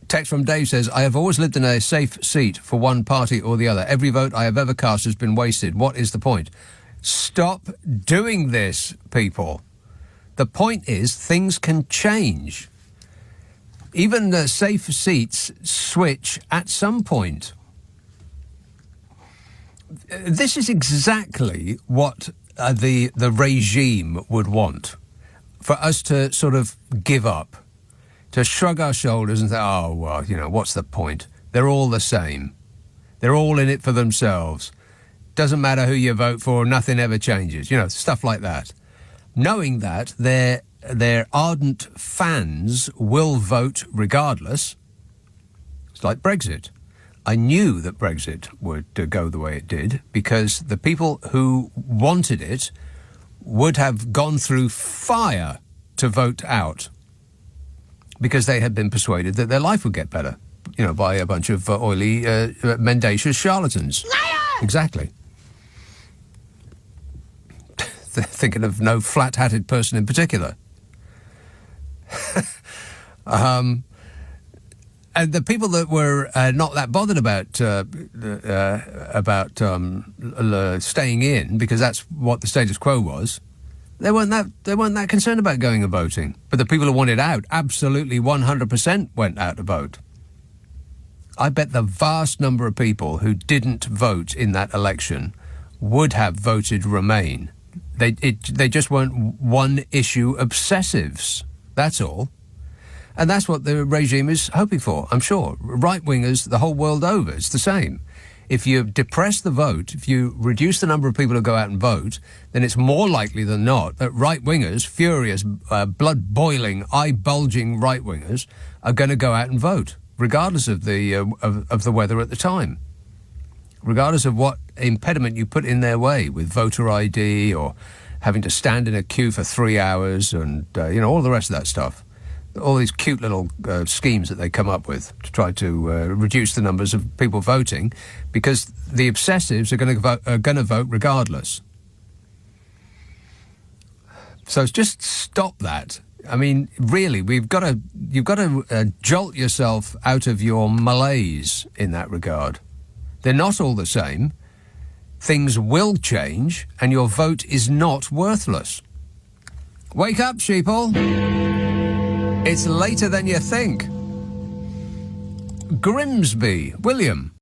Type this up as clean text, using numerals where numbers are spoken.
Text from Dave says, I have always lived in a safe seat for one party or the other. Every vote I have ever cast has been wasted. What is the point? Stop doing this, people. The point is things can change. Even the safe seats switch at some point. This is exactly what the regime would want. For us to sort of give up, to shrug our shoulders and say, oh, well, you know, what's the point? They're all the same. They're all in it for themselves. Doesn't matter who you vote for, nothing ever changes. You know, stuff like that. Knowing that their ardent fans will vote regardless. It's like Brexit. I knew that Brexit would go the way it did because the people who wanted it would have gone through fire to vote out because they had been persuaded that their life would get better, you know, by a bunch of oily, mendacious charlatans. Liar! Exactly. Thinking of no flat-hatted person in particular. And the people that were not that bothered about staying in, because that's what the status quo was, they weren't that concerned about going and voting. But the people who wanted out, absolutely 100% went out to vote. I bet the vast number of people who didn't vote in that election would have voted Remain. They just weren't one-issue obsessives. That's all. And that's what the regime is hoping for, I'm sure. Right-wingers the whole world over, it's the same. If you depress the vote, if you reduce the number of people who go out and vote, then it's more likely than not that right-wingers, furious, blood-boiling, eye-bulging right-wingers, are going to go out and vote, regardless of the weather at the time. Regardless of what impediment you put in their way with voter ID or having to stand in a queue for 3 hours and, all the rest of that stuff. All these cute little schemes that they come up with to try to reduce the numbers of people voting because the obsessives are going to vote regardless. So just stop that. I mean, really, you've got to jolt yourself out of your malaise in that regard. They're not all the same. Things will change, and your vote is not worthless. Wake up, sheeple. It's later than you think. Grimsby, William.